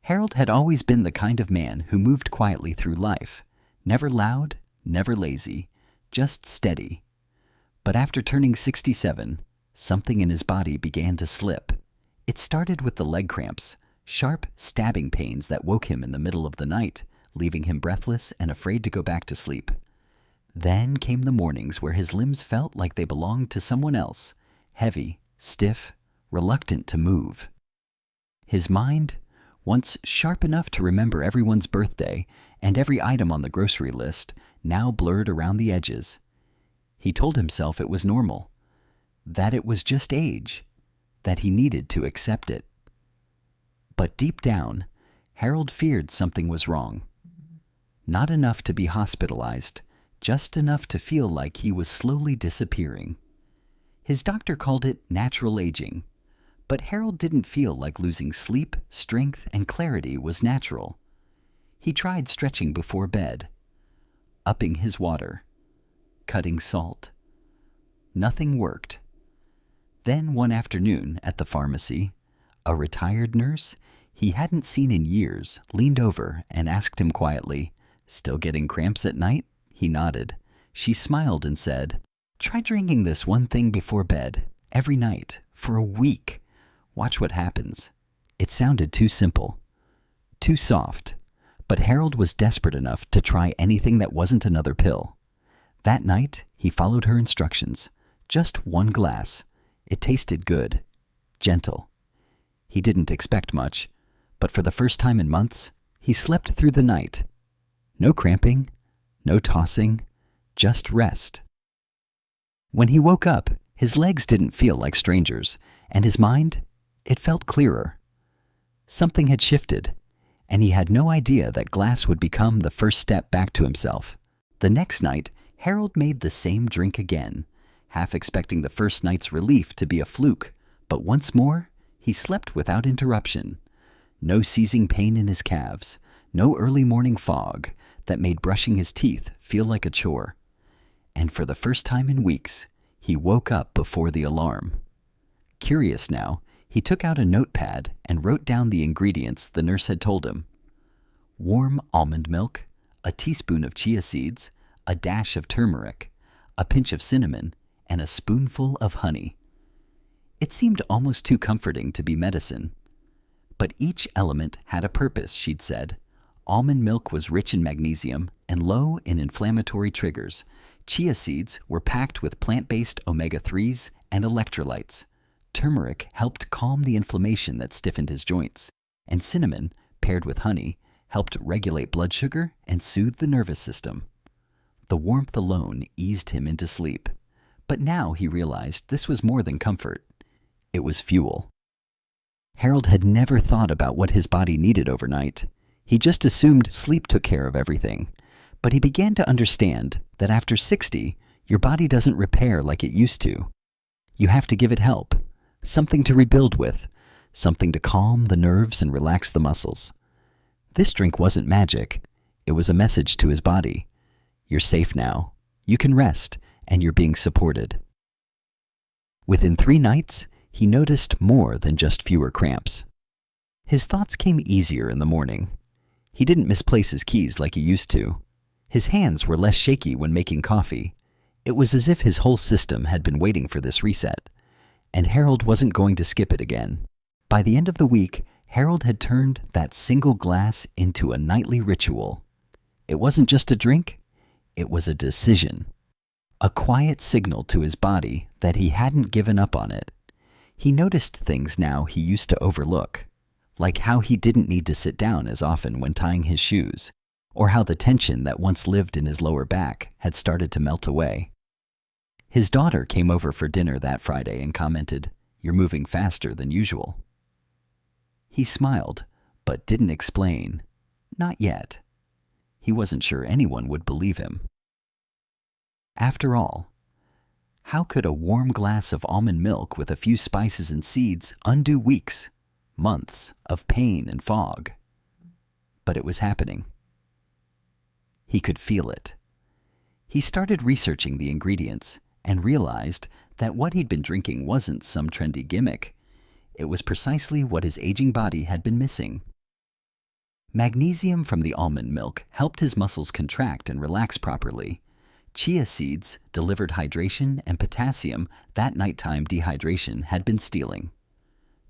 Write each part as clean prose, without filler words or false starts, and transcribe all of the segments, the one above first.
Harold had always been the kind of man who moved quietly through life, never loud, never lazy, just steady. But after turning 67, something in his body began to slip. It started with the leg cramps, sharp, stabbing pains that woke him in the middle of the night, leaving him breathless and afraid to go back to sleep. Then came the mornings where his limbs felt like they belonged to someone else, heavy, stiff, reluctant to move. His mind, once sharp enough to remember everyone's birthday and every item on the grocery list, now blurred around the edges. He told himself it was normal, that it was just age, that he needed to accept it. But deep down, Harold feared something was wrong. Not enough to be hospitalized, just enough to feel like he was slowly disappearing. His doctor called it natural aging, but Harold didn't feel like losing sleep, strength, and clarity was natural. He tried stretching before bed, upping his water, cutting salt. Nothing worked. Then one afternoon at the pharmacy, a retired nurse he hadn't seen in years leaned over and asked him quietly, "Still getting cramps at night?" He nodded. She smiled and said, "Try drinking this one thing before bed, every night, for a week. Watch what happens." It sounded too simple, too soft, but Harold was desperate enough to try anything that wasn't another pill. That night, he followed her instructions. Just one glass. It tasted good, gentle. He didn't expect much, but for the first time in months, he slept through the night. No cramping, no tossing, just rest. When he woke up, his legs didn't feel like strangers, and his mind, it felt clearer. Something had shifted, and he had no idea that glass would become the first step back to himself. The next night, Harold made the same drink again, half expecting the first night's relief to be a fluke, but once more, he slept without interruption. No seizing pain in his calves, no early morning fog that made brushing his teeth feel like a chore. And for the first time in weeks, he woke up before the alarm. Curious now, he took out a notepad and wrote down the ingredients the nurse had told him. Warm almond milk, a teaspoon of chia seeds, a dash of turmeric, a pinch of cinnamon, and a spoonful of honey. It seemed almost too comforting to be medicine. But each element had a purpose, she'd said. Almond milk was rich in magnesium and low in inflammatory triggers. Chia seeds were packed with plant-based omega-3s and electrolytes. Turmeric helped calm the inflammation that stiffened his joints. And cinnamon, paired with honey, helped regulate blood sugar and soothe the nervous system. The warmth alone eased him into sleep. But now he realized this was more than comfort. It was fuel. Harold had never thought about what his body needed overnight. He just assumed sleep took care of everything. But he began to understand that after 60, your body doesn't repair like it used to. You have to give it help, something to rebuild with, something to calm the nerves and relax the muscles. This drink wasn't magic. It was a message to his body. You're safe now. You can rest, and you're being supported. Within 3 nights, he noticed more than just fewer cramps. His thoughts came easier in the morning. He didn't misplace his keys like he used to. His hands were less shaky when making coffee. It was as if his whole system had been waiting for this reset, and Harold wasn't going to skip it again. By the end of the week, Harold had turned that single glass into a nightly ritual. It wasn't just a drink, it was a decision. A quiet signal to his body that he hadn't given up on it. He noticed things now he used to overlook, like how he didn't need to sit down as often when tying his shoes, or how the tension that once lived in his lower back had started to melt away. His daughter came over for dinner that Friday and commented, "You're moving faster than usual." He smiled, but didn't explain. Not yet. He wasn't sure anyone would believe him. After all, how could a warm glass of almond milk with a few spices and seeds undo weeks, months of pain and fog? But it was happening. He could feel it. He started researching the ingredients and realized that what he'd been drinking wasn't some trendy gimmick. It was precisely what his aging body had been missing. Magnesium from the almond milk helped his muscles contract and relax properly. Chia seeds delivered hydration and potassium that nighttime dehydration had been stealing.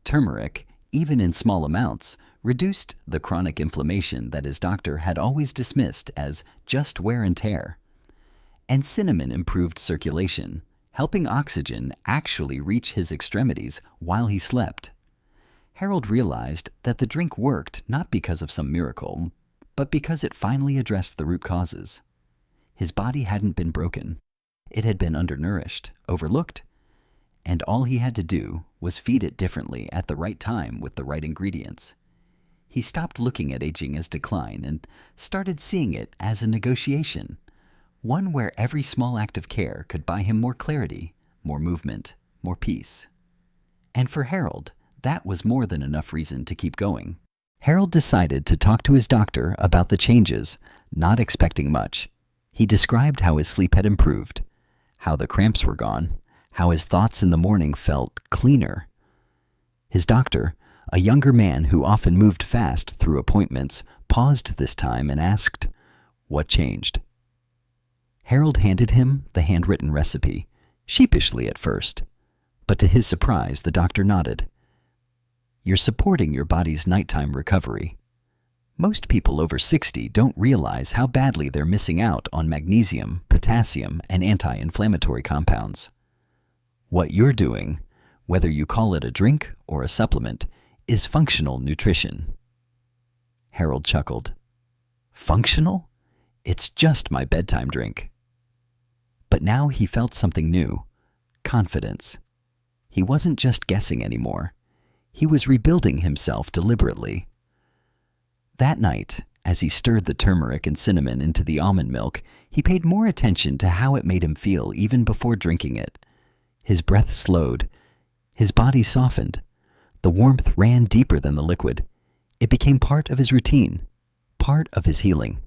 Turmeric, even in small amounts, reduced the chronic inflammation that his doctor had always dismissed as just wear and tear. And cinnamon improved circulation, helping oxygen actually reach his extremities while he slept. Harold realized that the drink worked not because of some miracle, but because it finally addressed the root causes. His body hadn't been broken. It had been undernourished, overlooked, and all he had to do was feed it differently at the right time with the right ingredients. He stopped looking at aging as decline and started seeing it as a negotiation, one where every small act of care could buy him more clarity, more movement, more peace. And for Harold, that was more than enough reason to keep going. Harold decided to talk to his doctor about the changes, not expecting much. He described how his sleep had improved, how the cramps were gone, how his thoughts in the morning felt cleaner. His doctor, a younger man who often moved fast through appointments, paused this time and asked, "What changed?" Harold handed him the handwritten recipe, sheepishly at first. But to his surprise, the doctor nodded. "You're supporting your body's nighttime recovery. Most people over 60 don't realize how badly they're missing out on magnesium, potassium, and anti-inflammatory compounds. What you're doing, whether you call it a drink or a supplement, is functional nutrition." Harold chuckled. "Functional? It's just my bedtime drink." But now he felt something new, confidence. He wasn't just guessing anymore. He was rebuilding himself deliberately. That night, as he stirred the turmeric and cinnamon into the almond milk, he paid more attention to how it made him feel even before drinking it. His breath slowed. His body softened. The warmth ran deeper than the liquid. It became part of his routine, part of his healing.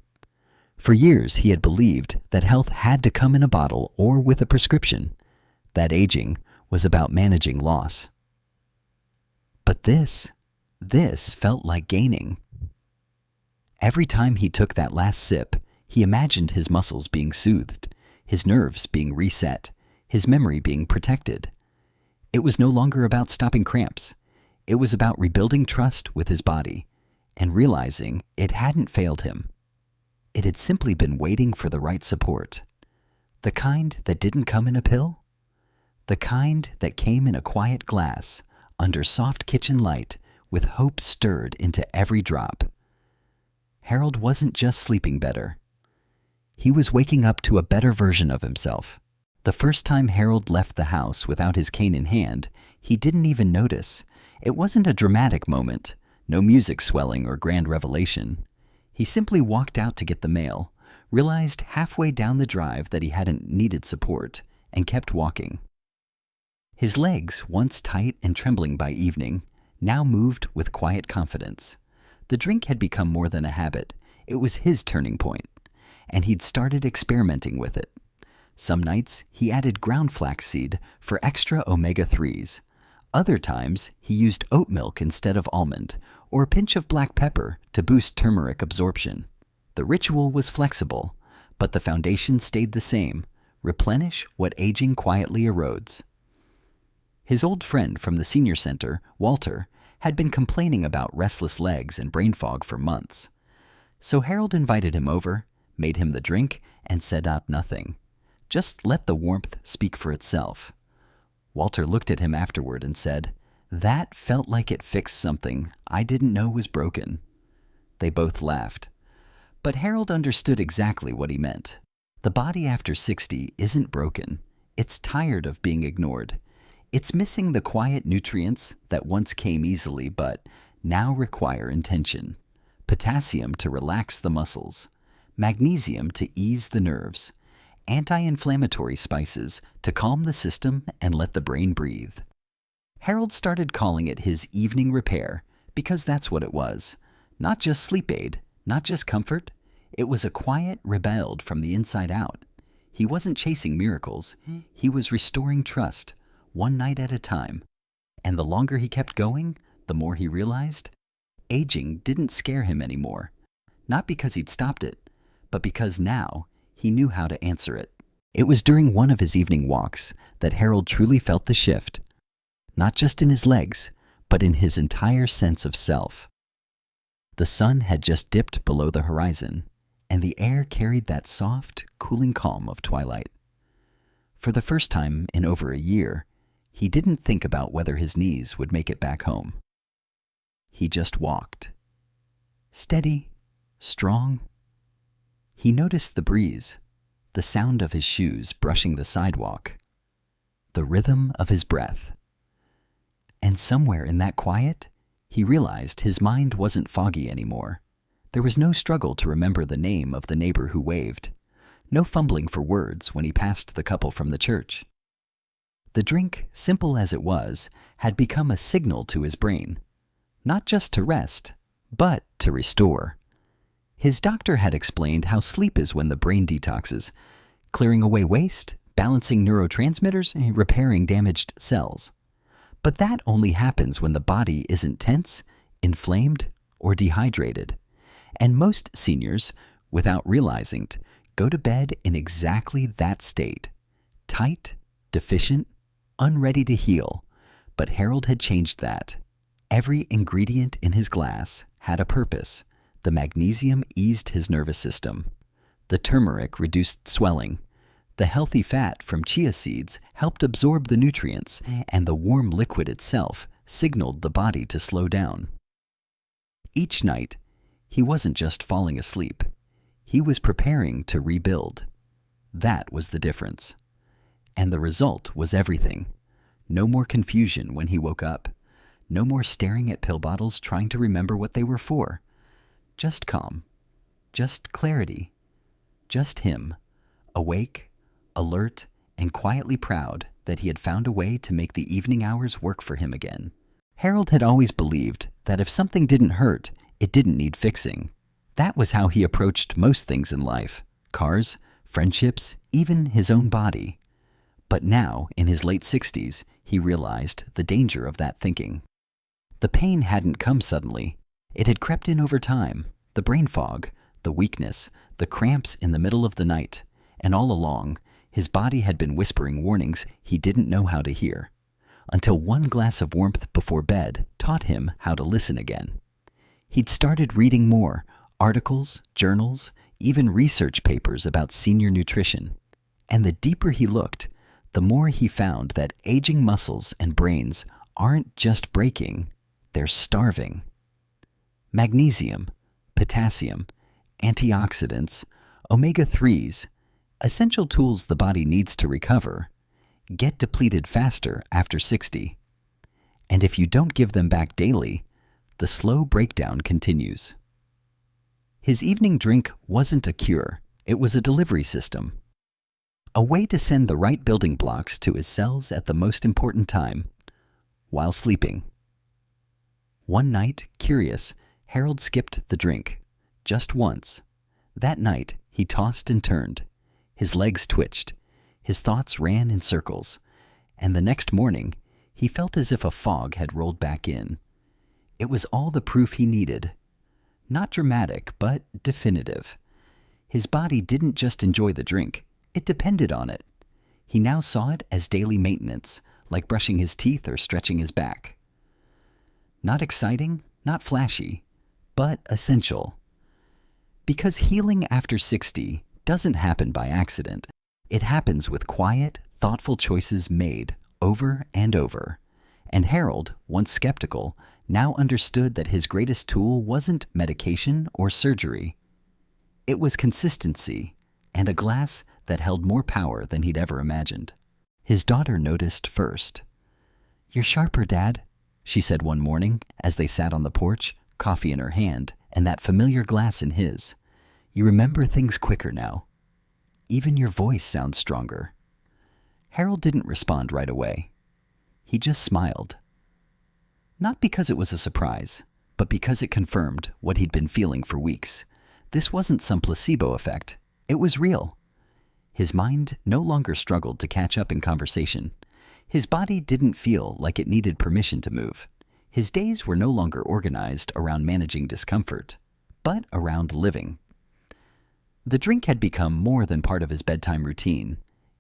For years, he had believed that health had to come in a bottle or with a prescription, that aging was about managing loss. But this felt like gaining. Every time he took that last sip, he imagined his muscles being soothed, his nerves being reset, his memory being protected. It was no longer about stopping cramps. It was about rebuilding trust with his body and realizing it hadn't failed him. It had simply been waiting for the right support. The kind that didn't come in a pill? The kind that came in a quiet glass, under soft kitchen light, with hope stirred into every drop. Harold wasn't just sleeping better. He was waking up to a better version of himself. The first time Harold left the house without his cane in hand, he didn't even notice. It wasn't a dramatic moment, no music swelling or grand revelation. He simply walked out to get the mail, realized halfway down the drive that he hadn't needed support, and kept walking. His legs, once tight and trembling by evening, now moved with quiet confidence. The drink had become more than a habit. It was his turning point, and he'd started experimenting with it. Some nights, he added ground flaxseed for extra omega-3s. Other times, he used oat milk instead of almond, or a pinch of black pepper to boost turmeric absorption. The ritual was flexible, but the foundation stayed the same: replenish what aging quietly erodes. His old friend from the senior center, Walter, had been complaining about restless legs and brain fog for months. So Harold invited him over, made him the drink, and said out nothing. Just let the warmth speak for itself. Walter looked at him afterward and said, "That felt like it fixed something I didn't know was broken." They both laughed. But Harold understood exactly what he meant. The body after 60 isn't broken. It's tired of being ignored. It's missing the quiet nutrients that once came easily but now require intention. Potassium to relax the muscles, magnesium to ease the nerves, anti-inflammatory spices to calm the system and let the brain breathe. Harold started calling it his evening repair because that's what it was. Not just sleep aid, not just comfort. It was a quiet rebuild from the inside out. He wasn't chasing miracles. He was restoring trust, one night at a time. And the longer he kept going, the more he realized Aging didn't scare him anymore, not because he'd stopped it, but because now he knew how to answer it. It was during one of his evening walks that Harold truly felt the shift, not just in his legs, but in his entire sense of self. The sun had just dipped below the horizon, and the air carried that soft, cooling calm of twilight. For the first time in over a year, he didn't think about whether his knees would make it back home. He just walked. Steady, strong. He noticed the breeze, the sound of his shoes brushing the sidewalk, the rhythm of his breath. And somewhere in that quiet, he realized his mind wasn't foggy anymore. There was no struggle to remember the name of the neighbor who waved, no fumbling for words when he passed the couple from the church. The drink, simple as it was, had become a signal to his brain, not just to rest, but to restore. His doctor had explained how sleep is when the brain detoxes, clearing away waste, balancing neurotransmitters, and repairing damaged cells. But that only happens when the body isn't tense, inflamed, or dehydrated. And most seniors, without realizing it, go to bed in exactly that state. Tight, deficient, unready to heal. But Harold had changed that. Every ingredient in his glass had a purpose. The magnesium eased his nervous system. The turmeric reduced swelling. The healthy fat from chia seeds helped absorb the nutrients, and the warm liquid itself signaled the body to slow down. Each night, he wasn't just falling asleep. He was preparing to rebuild. That was the difference. And the result was everything. No more confusion when he woke up. No more staring at pill bottles trying to remember what they were for. Just calm. Just clarity. Just him, awake, alert, and quietly proud that he had found a way to make the evening hours work for him again. Harold had always believed that if something didn't hurt, it didn't need fixing. That was how he approached most things in life: cars, friendships, even his own body. But now, in his late 60s, he realized the danger of that thinking. The pain hadn't come suddenly. It had crept in over time, the brain fog, the weakness, the cramps in the middle of the night, and all along, his body had been whispering warnings he didn't know how to hear, until one glass of warmth before bed taught him how to listen again. He'd started reading more, articles, journals, even research papers about senior nutrition. And the deeper he looked, the more he found that aging muscles and brains aren't just breaking, they're starving. Magnesium, potassium, antioxidants, omega-3s, essential tools the body needs to recover, get depleted faster after 60. And if you don't give them back daily, the slow breakdown continues. His evening drink wasn't a cure, it was a delivery system. A way to send the right building blocks to his cells at the most important time, while sleeping. One night, curious, Harold skipped the drink, just once. That night, he tossed and turned. His legs twitched. His thoughts ran in circles. And the next morning, he felt as if a fog had rolled back in. It was all the proof he needed. Not dramatic, but definitive. His body didn't just enjoy the drink, it depended on it. He now saw it as daily maintenance, like brushing his teeth or stretching his back. Not exciting, not flashy, but essential. Because healing after 60 doesn't happen by accident. It happens with quiet, thoughtful choices made over and over. And Harold, once skeptical, now understood that his greatest tool wasn't medication or surgery. It was consistency and a glass that held more power than he'd ever imagined. His daughter noticed first. "You're sharper, Dad," she said one morning as they sat on the porch, coffee in her hand and that familiar glass in his. "You remember things quicker now. Even your voice sounds stronger." Harold didn't respond right away. He just smiled. Not because it was a surprise, but because it confirmed what he'd been feeling for weeks. This wasn't some placebo effect. It was real. His mind no longer struggled to catch up in conversation. His body didn't feel like it needed permission to move. His days were no longer organized around managing discomfort, but around living. The drink had become more than part of his bedtime routine.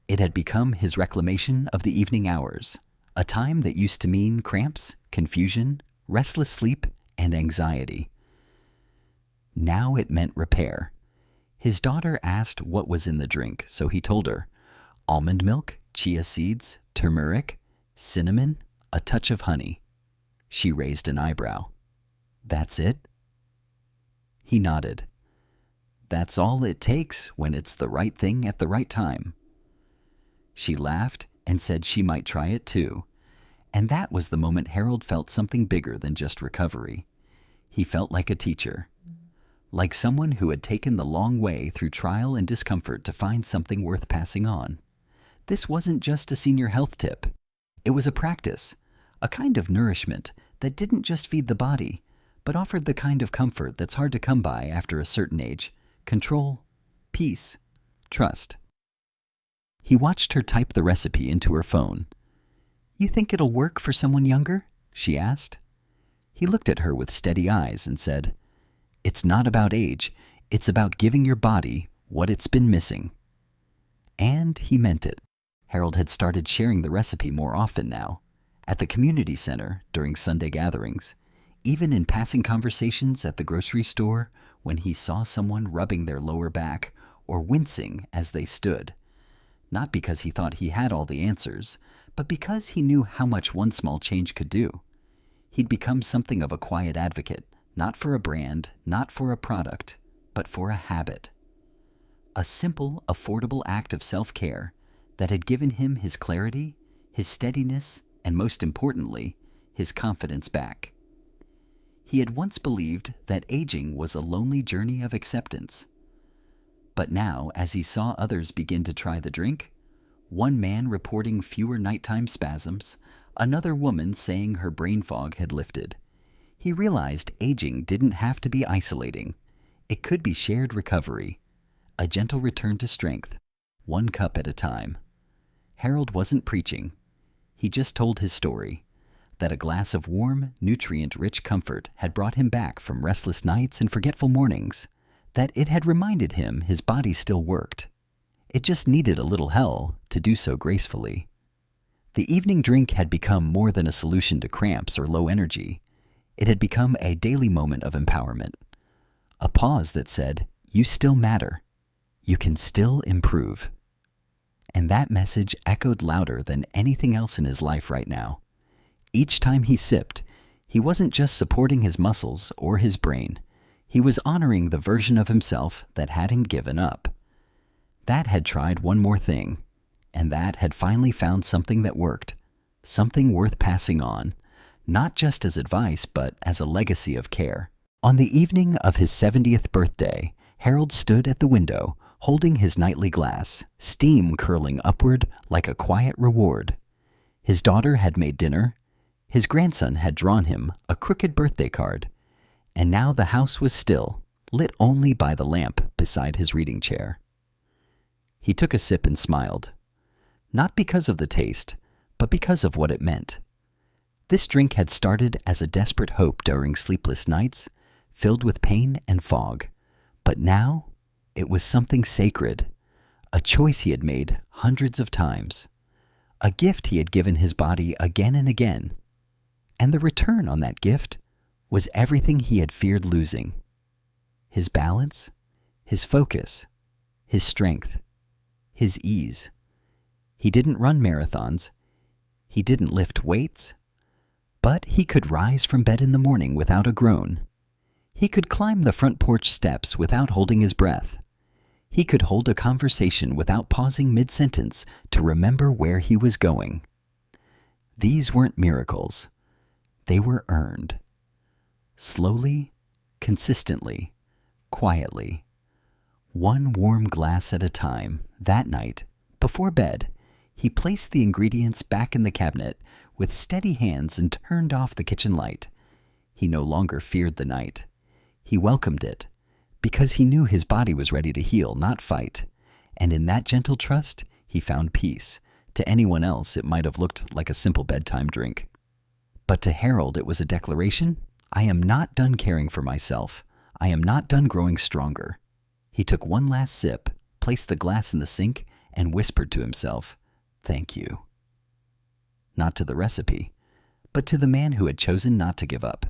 It had become his reclamation of the evening hours, a time that used to mean cramps, confusion, restless sleep, and anxiety. Now it meant repair. His daughter asked what was in the drink, so he told her. Almond milk, chia seeds, turmeric, cinnamon, a touch of honey. She raised an eyebrow. That's it? He nodded. That's all it takes when it's the right thing at the right time. She laughed and said she might try it too. And that was the moment Harold felt something bigger than just recovery. He felt like a teacher. Like someone who had taken the long way through trial and discomfort to find something worth passing on. This wasn't just a senior health tip. It was a practice, a kind of nourishment that didn't just feed the body, but offered the kind of comfort that's hard to come by after a certain age. Control, peace, trust. He watched her type the recipe into her phone. You think it'll work for someone younger? She asked. He looked at her with steady eyes and said, It's not about age, it's about giving your body what it's been missing. And he meant it. Harold had started sharing the recipe more often now, at the community center during Sunday gatherings, even in passing conversations at the grocery store when he saw someone rubbing their lower back or wincing as they stood. Not because he thought he had all the answers, but because he knew how much one small change could do. He'd become something of a quiet advocate, not for a brand, not for a product, but for a habit. A simple, affordable act of self-care that had given him his clarity, his steadiness, and most importantly, his confidence back. He had once believed that aging was a lonely journey of acceptance. But now, as he saw others begin to try the drink, one man reporting fewer nighttime spasms, another woman saying her brain fog had lifted, he realized aging didn't have to be isolating. It could be shared recovery, a gentle return to strength, one cup at a time. Harold wasn't preaching. He just told his story, that a glass of warm, nutrient-rich comfort had brought him back from restless nights and forgetful mornings, that it had reminded him his body still worked. It just needed a little hell to do so gracefully. The evening drink had become more than a solution to cramps or low energy. It had become a daily moment of empowerment, a pause that said, you still matter. You can still improve. And that message echoed louder than anything else in his life right now. Each time he sipped, he wasn't just supporting his muscles or his brain. He was honoring the version of himself that hadn't given up. That had tried one more thing, and that had finally found something that worked, something worth passing on, not just as advice, but as a legacy of care. On the evening of his 70th birthday, Harold stood at the window, holding his nightly glass, steam curling upward like a quiet reward. His daughter had made dinner. His grandson had drawn him a crooked birthday card. And now the house was still, lit only by the lamp beside his reading chair. He took a sip and smiled. Not because of the taste, but because of what it meant. This drink had started as a desperate hope during sleepless nights, filled with pain and fog. But now, it was something sacred, a choice he had made hundreds of times, a gift he had given his body again and again. And the return on that gift was everything he had feared losing. His balance, his focus, his strength, his ease. He didn't run marathons. He didn't lift weights. But he could rise from bed in the morning without a groan. He could climb the front porch steps without holding his breath. He could hold a conversation without pausing mid-sentence to remember where he was going. These weren't miracles. They were earned. Slowly, consistently, quietly. One warm glass at a time, that night, before bed, he placed the ingredients back in the cabinet with steady hands and turned off the kitchen light. He no longer feared the night. He welcomed it, because he knew his body was ready to heal, not fight. And in that gentle trust, he found peace. To anyone else, it might have looked like a simple bedtime drink. But to Harold it was a declaration: I am not done caring for myself. I am not done growing stronger. He took one last sip, placed the glass in the sink, and whispered to himself, "Thank you." Not to the recipe, but to the man who had chosen not to give up.